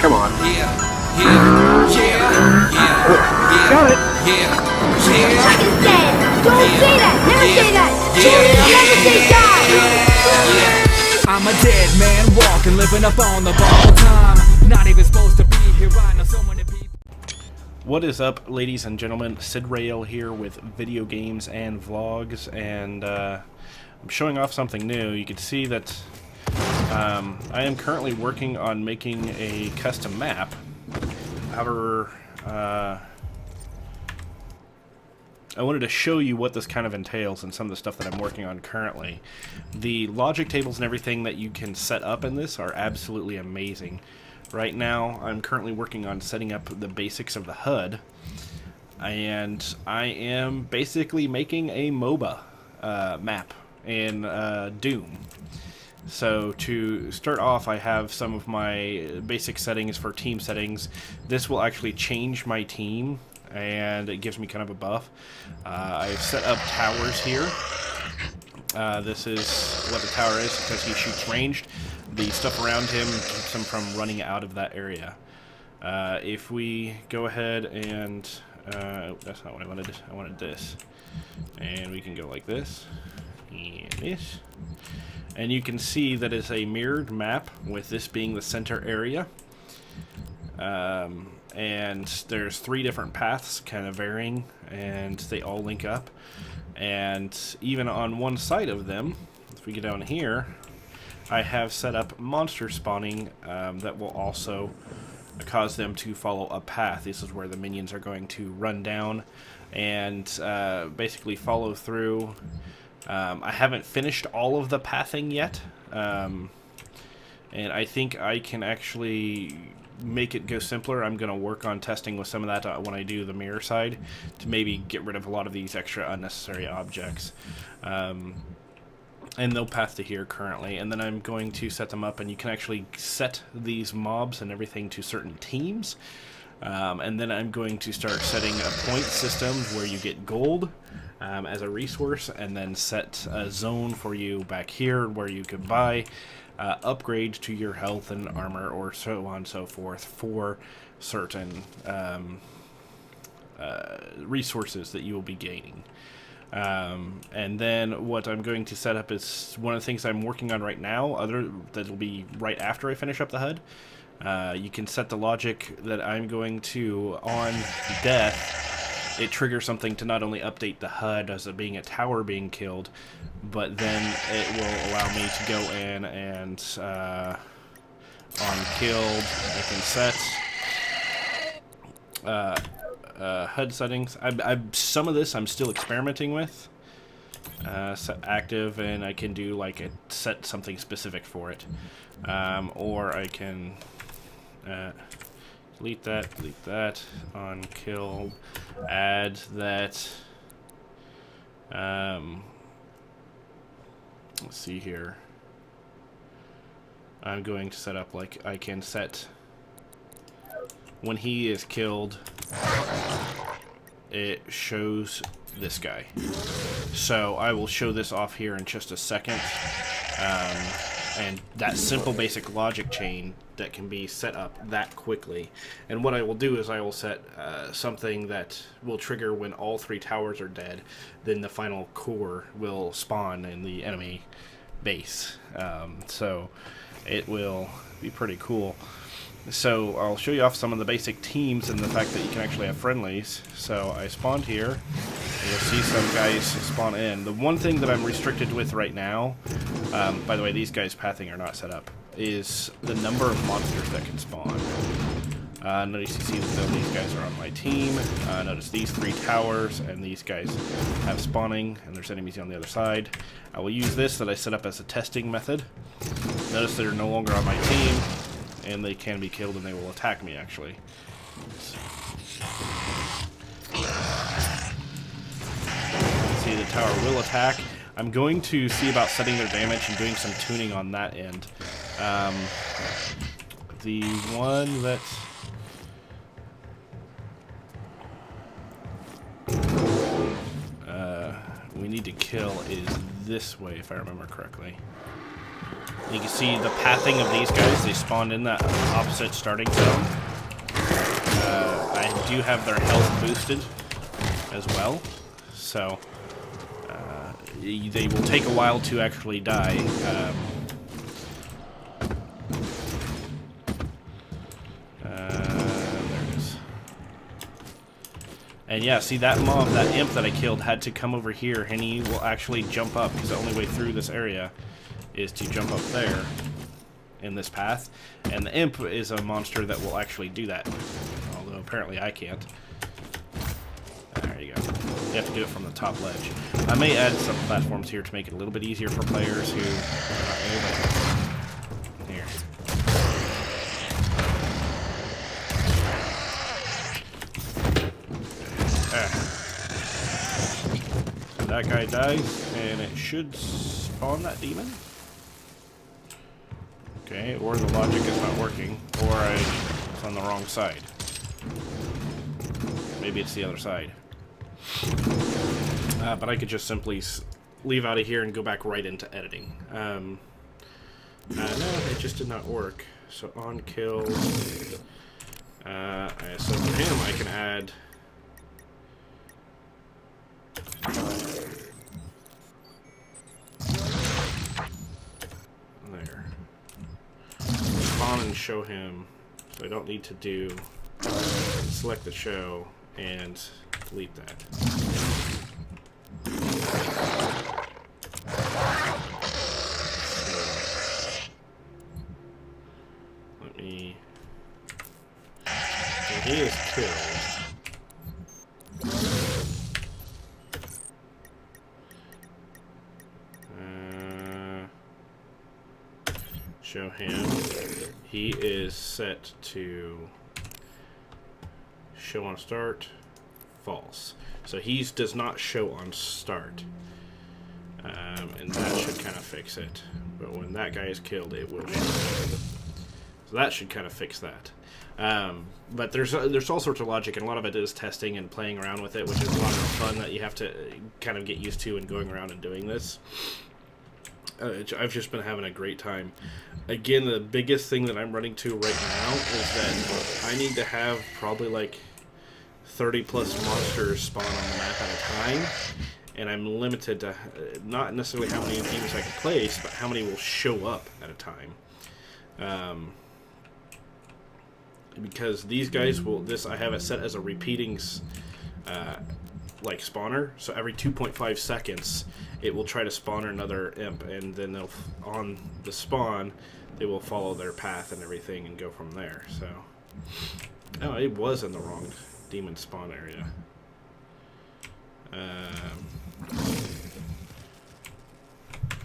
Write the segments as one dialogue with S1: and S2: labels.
S1: Come on.
S2: Got it.
S3: Fucking dead! Don't say that! Never say that! Never say die!
S4: I'm a dead man walking, living up on the borrowed time. Not even supposed to be here, I know so many people.
S5: What is up, ladies and gentlemen? Sid Rail here with video games and vlogs, and I'm showing off something new. You can see that I am currently working on making a custom map. However, I wanted to show you what this kind of entails and some of the stuff that I'm working on currently. The logic tables and everything that you can set up in this are absolutely amazing. Right now, I'm currently working on setting up the basics of the HUD, and I am basically making a MOBA map in Doom. So to start off, I have some of my basic settings for team settings. This will actually change my team, and it gives me kind of a buff. I've set up towers here. This is what the tower is because he shoots ranged. The stuff around him keeps him from running out of that area. If we go ahead and... that's not what I wanted. I wanted this. And we can go like this. And this. And you can see that it's a mirrored map, with this being the center area. And there's 3 different paths, kind of varying, and they all link up. And even on one side of them, if we get down here, I have set up monster spawning that will also cause them to follow a path. This is where the minions are going to run down and basically follow through. I haven't finished all of the pathing yet, and I think I can actually make it go simpler. I'm going to work on testing with some of that when I do the mirror side to maybe get rid of a lot of these extra unnecessary objects. And they'll path to here currently, and then I'm going to set them up, and you can actually set these mobs and everything to certain teams. And then I'm going to start setting a point system where you get gold as a resource, and then set a zone for you back here where you could buy upgrades to your health and armor, or so on and so forth, for certain resources that you will be gaining. And then what I'm going to set up is one of the things I'm working on right now, that'll be right after I finish up the HUD. You can set the logic that I'm going to, on death, it triggers something to not only update the HUD as it being a tower being killed, but then it will allow me to go in and on killed, I can set HUD settings. Some of this I'm still experimenting with. Set active, and I can do like set something specific for it, or I can delete that on kill, add that. Let's see here. I'm going to set up like I can set when he is killed, it shows this guy. So I will show this off here in just a second. And that simple basic logic chain that can be set up that quickly. And what I will do is I will set something that will trigger when all 3 towers are dead. Then the final core will spawn in the enemy base. So it will be pretty cool. So I'll show you off some of the basic teams and the fact that you can actually have friendlies. So I spawned here, and you'll see some guys spawn in. The one thing that I'm restricted with right now, by the way, these guys' pathing are not set up, is the number of monsters that can spawn. Notice you see that these guys are on my team. Notice these 3 towers, and these guys have spawning, and there's enemies on the other side. I will use this that I set up as a testing method. Notice they're no longer on my team, and they can be killed, and they will attack me, actually. See, the tower will attack. I'm going to see about setting their damage and doing some tuning on that end. The one that... we need to kill is this way, if I remember correctly. You can see the pathing of these guys. They spawned in that opposite starting zone. I do have their health boosted as well, so they will take a while to actually die. There it is. And yeah, see that mob, that imp that I killed had to come over here, and he will actually jump up, because the only way through this area is to jump up there in this path. And the imp is a monster that will actually do that, although apparently I can't. There you go. You have to do it from the top ledge. I may add some platforms here to make it a little bit easier for players who are not able to. Here. So that guy dies, and it should spawn that demon. Okay, or the logic is not working, or it's on the wrong side. Maybe it's the other side. But I could just simply leave out of here and go back right into editing. No, it just did not work. So on kill. So for him, I can add. There. Spawn and show him. So I don't need to do select the show and delete that. Let me. So he is killed. Show him. He is set to show on start. False. So he does not show on start. And that should kind of fix it. But when that guy is killed, it will show. So that should kind of fix that. But there's all sorts of logic, and a lot of it is testing and playing around with it, which is a lot of fun that you have to kind of get used to and going around and doing this. I've just been having a great time. Again, the biggest thing that I'm running to right now is that I need to have probably like 30 plus monsters spawn on the map at a time, and I'm limited to not necessarily how many demons I can place, but how many will show up at a time. Because these guys will, I have it set as a repeating like spawner, so every 2.5 seconds it will try to spawn another imp, and then they'll, on the spawn, they will follow their path and everything and go from there. So, oh, it was in the wrong demon spawn area.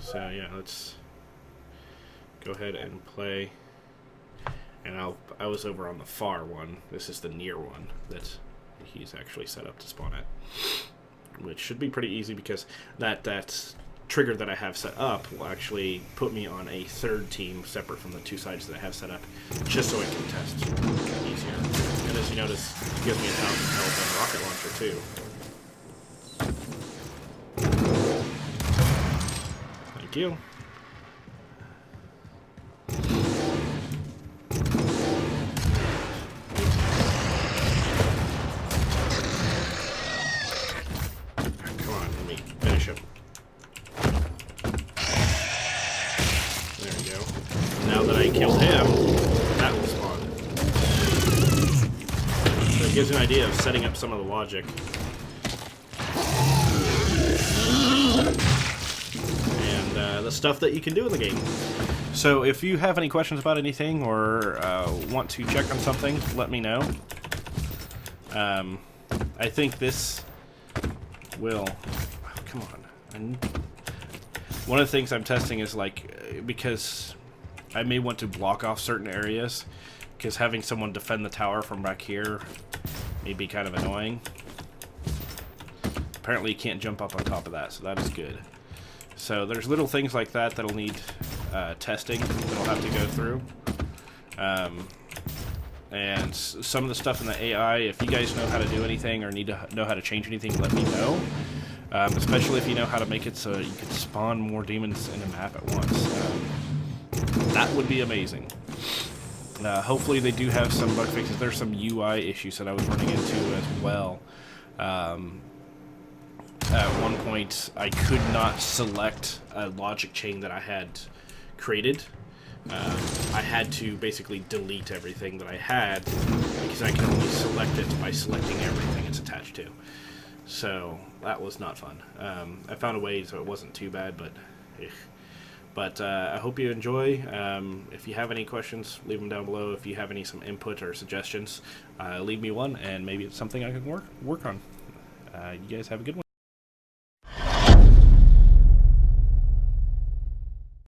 S5: So yeah, let's go ahead and play. And I was over on the far one. This is the near one that he's actually set up to spawn at, which should be pretty easy because that trigger that I have set up will actually put me on a third team separate from the two sides that I have set up, just so I can test easier. And as you notice, it gives me 1,000 health and rocket launcher too. Thank you. Killed him, that will spawn. So it gives you an idea of setting up some of the logic. And the stuff that you can do in the game. So if you have any questions about anything or want to check on something, let me know. I think this will... Oh, come on. One of the things I'm testing is like, because I may want to block off certain areas, because having someone defend the tower from back here may be kind of annoying. Apparently you can't jump up on top of that, so that is good. So there's little things like that that'll need testing, that'll have to go through. And some of the stuff in the AI, if you guys know how to do anything or need to know how to change anything, let me know. Especially if you know how to make it so you can spawn more demons in a map at once. That would be amazing. Hopefully they do have some bug fixes. There's some UI issues that I was running into as well. At one point, I could not select a logic chain that I had created. I had to basically delete everything that I had because I can only select it by selecting everything it's attached to. So that was not fun. I found a way so it wasn't too bad, but I hope you enjoy. If you have any questions, leave them down below. If you have some input or suggestions, leave me one, and maybe it's something I can work on. You guys have a good one.